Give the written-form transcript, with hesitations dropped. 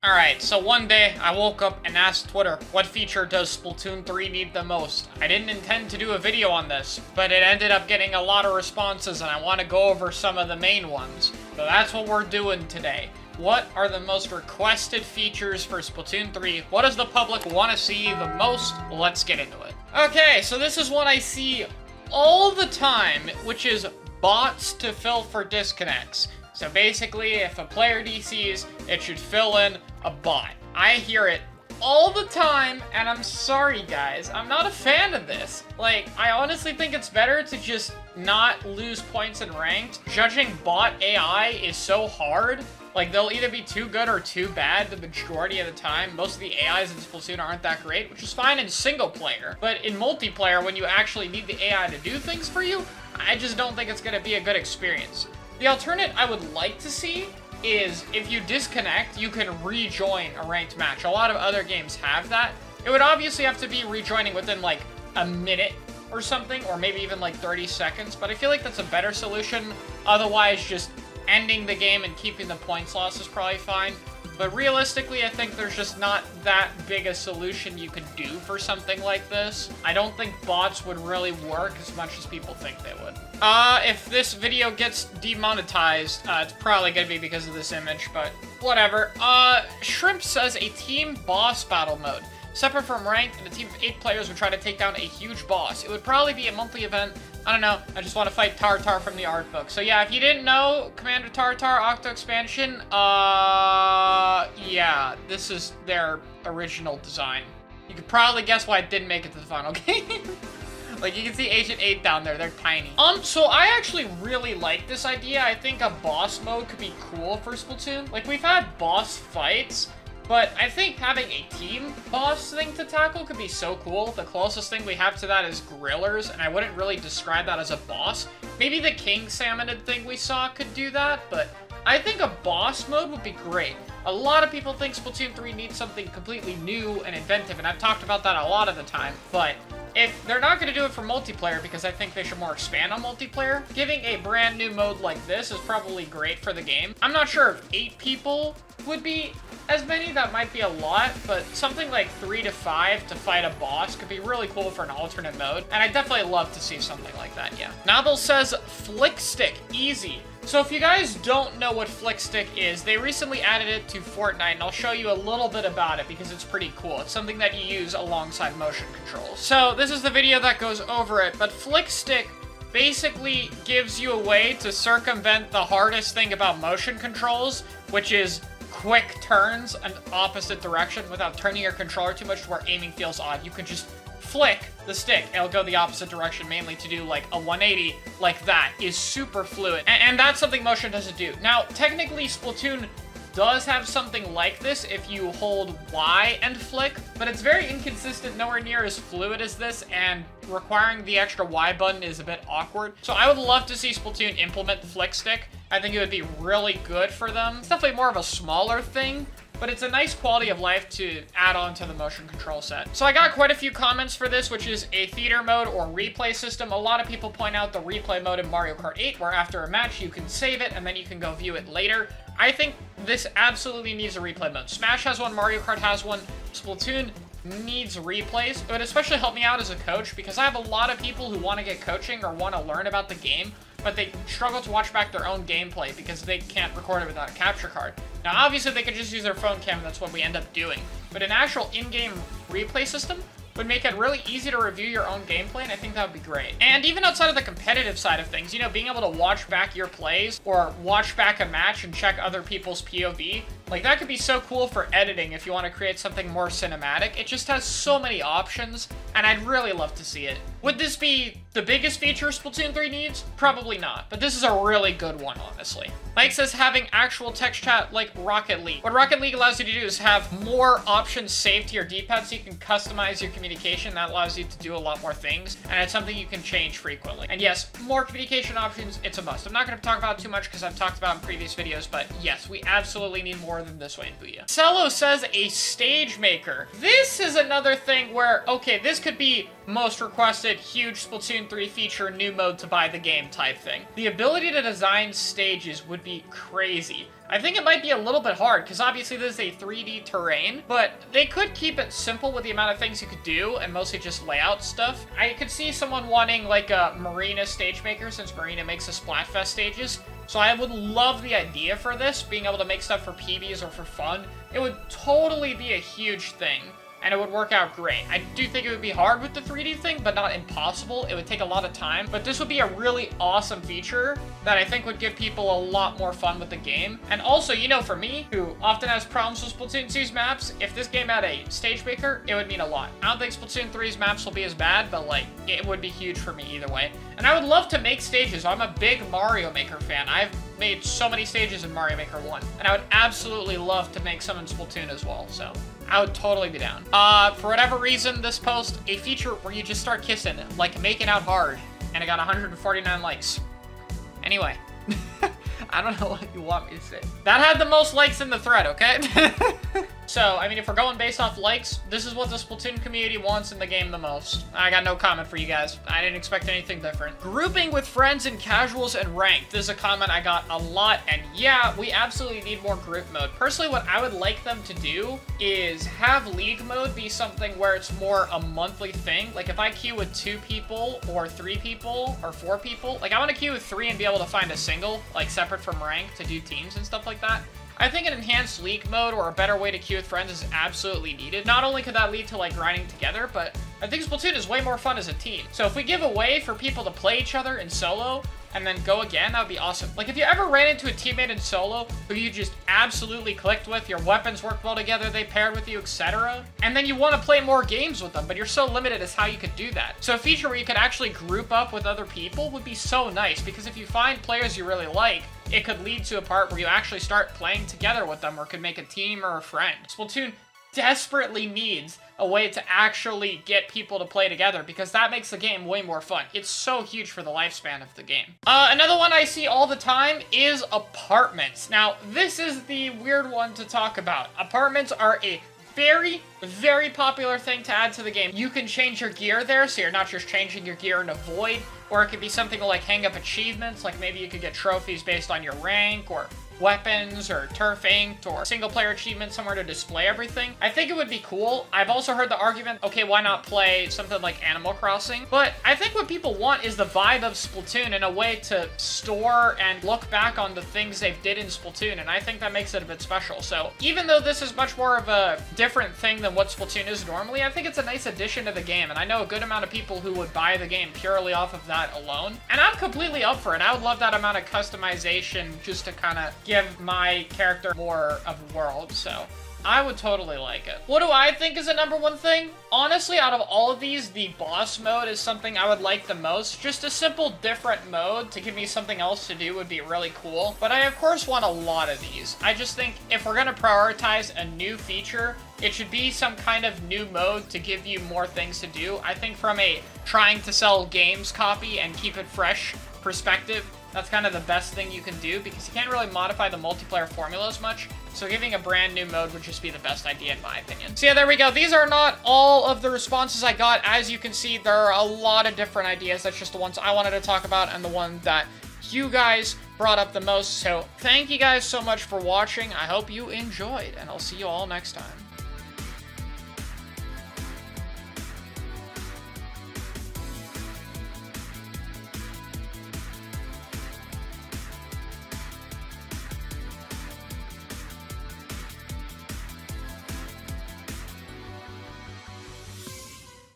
Alright, so one day I woke up and asked Twitter, what feature does Splatoon 3 need the most? I didn't intend to do a video on this, but it ended up getting a lot of responses and I want to go over some of the main ones. So that's what we're doing today. What are the most requested features for Splatoon 3? What does the public want to see the most? Let's get into it. Okay, so this is what I see all the time, which is bots to fill for disconnects. So basically, if a player DCs, it should fill in a bot. I hear it all the time, and I'm sorry guys, I'm not a fan of this. Like, I honestly think it's better to just not lose points in ranked. Judging bot AI is so hard. Like, they'll either be too good or too bad the majority of the time. Most of the AIs in Splatoon aren't that great, which is fine in single player. But in multiplayer, when you actually need the AI to do things for you, I just don't think it's gonna be a good experience. The alternate I would like to see is if you disconnect, you can rejoin a ranked match. A lot of other games have that. It would obviously have to be rejoining within like a minute or something, or maybe even like 30 seconds, but I feel like that's a better solution. Otherwise, just ending the game and keeping the points loss is probably fine. But realistically, I think there's just not that big a solution you could do for something like this. I don't think bots would really work as much as people think they would. If this video gets demonetized, it's probably gonna be because of this image, but whatever. Shrimp says a team boss battle mode. Separate from ranked, and a team of 8 players would try to take down a huge boss. It would probably be a monthly event. I don't know, I just want to fight Tartar from the art book. So yeah, if you didn't know, Commander Tartar Octo Expansion, yeah, this is their original design. You could probably guess why it didn't make it to the final game. Like, you can see Agent 8 down there, they're tiny. So I actually really like this idea. I think a boss mode could be cool for Splatoon. Like, we've had boss fights, but I think having a team boss thing to tackle could be so cool. The closest thing we have to that is Grillers, and I wouldn't really describe that as a boss. Maybe the King Salmonid thing we saw could do that, but I think a boss mode would be great. A lot of people think Splatoon 3 needs something completely new and inventive, and I've talked about that a lot of the time, but if they're not going to do it for multiplayer, because I think they should more expand on multiplayer, giving a brand new mode like this is probably great for the game. I'm not sure if 8 people would be as many, that might be a lot, but something like 3 to 5 to fight a boss could be really cool for an alternate mode, and I'd definitely love to see something like that, yeah. Nobble says, Flick Stick, easy. So if you guys don't know what Flick Stick is, they recently added it to Fortnite, and I'll show you a little bit about it because it's pretty cool. It's something that you use alongside motion controls. So this is the video that goes over it, but Flick Stick basically gives you a way to circumvent the hardest thing about motion controls, which is quick turns in opposite direction without turning your controller too much to where aiming feels odd. You can just flick the stick, it'll go the opposite direction, mainly to do like a 180 like that. Is super fluid, and that's something motion doesn't do. Now, technically, Splatoon does have something like this if you hold Y and flick, but it's very inconsistent, nowhere near as fluid as this, and requiring the extra Y button is a bit awkward. So I would love to see Splatoon implement the flick stick. I think it would be really good for them. It's definitely more of a smaller thing, but it's a nice quality of life to add on to the motion control set. So I got quite a few comments for this, which is a theater mode or replay system. A lot of people point out the replay mode in Mario Kart 8, where after a match you can save it and then you can go view it later. I think this absolutely needs a replay mode. Smash has one, Mario Kart has one, Splatoon needs replays. It would especially help me out as a coach because I have a lot of people who want to get coaching or want to learn about the game, but they struggle to watch back their own gameplay because they can't record it without a capture card. Now, obviously, they could just use their phone cam, and that's what we end up doing. But an actual in-game replay system would make it really easy to review your own gameplay, and I think that would be great. And even outside of the competitive side of things, you know, being able to watch back your plays or watch back a match and check other people's POV, like, that could be so cool for editing if you want to create something more cinematic. It just has so many options, and I'd really love to see it. Would this be the biggest feature Splatoon 3 needs? Probably not, but this is a really good one, honestly. Mike says having actual text chat like Rocket League. What Rocket League allows you to do is have more options saved to your D-pad so you can customize your communication. That allows you to do a lot more things, and it's something you can change frequently. And yes, more communication options, it's a must. I'm not going to talk about it too much because I've talked about it in previous videos, but yes, we absolutely need more than this way in Booyah. Cello says a stage maker. This is another thing where, okay, this could be most requested, huge Splatoon 3 feature, new mode to buy the game type thing. The ability to design stages would be crazy. I think it might be a little bit hard, because obviously this is a 3D terrain, but they could keep it simple with the amount of things you could do, and mostly just layout stuff. I could see someone wanting, like, a Marina stage maker, since Marina makes the Splatfest stages. So I would love the idea for this, being able to make stuff for PBs or for fun. It would totally be a huge thing, and it would work out great. I do think it would be hard with the 3D thing, but not impossible. It would take a lot of time, but this would be a really awesome feature that I think would give people a lot more fun with the game. And also, you know, for me, who often has problems with Splatoon 2's maps, if this game had a stage maker, it would mean a lot. I don't think Splatoon 3's maps will be as bad, but like, it would be huge for me either way. And I would love to make stages. I'm a big Mario Maker fan. I've made so many stages in Mario Maker 1, and I would absolutely love to make some in Splatoon as well, so I would totally be down. For whatever reason, this post, a feature where you just start kissing, like making out hard, and it got 149 likes. Anyway, I don't know what you want me to say. That had the most likes in the thread, okay? So, I mean, if we're going based off likes, this is what the Splatoon community wants in the game the most. I got no comment for you guys. I didn't expect anything different. Grouping with friends in casuals and ranked. This is a comment I got a lot, and yeah, we absolutely need more group mode. Personally, what I would like them to do is have league mode be something where it's more a monthly thing. Like, if I queue with 2 people, or 3 people, or 4 people, like, I want to queue with 3 and be able to find a single, like, separate from ranked to do teams and stuff like that. I think an enhanced league mode or a better way to queue with friends is absolutely needed. Not only could that lead to, like, grinding together, but I think Splatoon is way more fun as a team. So if we give a way for people to play each other in solo and then go again, that would be awesome. Like, if you ever ran into a teammate in solo who you just absolutely clicked with, your weapons worked well together, they paired with you, etc., and then you want to play more games with them, but you're so limited as how you could do that. So a feature where you could actually group up with other people would be so nice, because if you find players you really like, it could lead to a part where you actually start playing together with them, or could make a team or a friend. Splatoon desperately needs a way to actually get people to play together, because that makes the game way more fun. It's so huge for the lifespan of the game. Another one I see all the time is apartments. Now, this is the weird one to talk about. Apartments are a very, very popular thing to add to the game. You can change your gear there, so you're not just changing your gear in a void, or it could be something to, like, hang up achievements, like maybe you could get trophies based on your rank, or weapons, or turf inked, or single-player achievements somewhere to display everything. I think it would be cool. I've also heard the argument, okay, why not play something like Animal Crossing? But I think what people want is the vibe of Splatoon and a way to store and look back on the things they did in Splatoon, and I think that makes it a bit special. So even though this is much more of a different thing than what Splatoon is normally, I think it's a nice addition to the game, and I know a good amount of people who would buy the game purely off of that alone, and I'm completely up for it. I would love that amount of customization just to kind of give my character more of a world, so I would totally like it. What do I think is a #1 thing? Honestly, out of all of these, the boss mode is something I would like the most. Just a simple, different mode to give me something else to do would be really cool. But I, of course, want a lot of these. I just think if we're gonna prioritize a new feature, it should be some kind of new mode to give you more things to do. I think from a trying to sell games copy and keep it fresh perspective, that's kind of the best thing you can do, because you can't really modify the multiplayer formula as much. So giving a brand new mode would just be the best idea in my opinion. So yeah, there we go. These are not all of the responses I got. As you can see, there are a lot of different ideas. That's just the ones I wanted to talk about and the one that you guys brought up the most. So thank you guys so much for watching. I hope you enjoyed, and I'll see you all next time.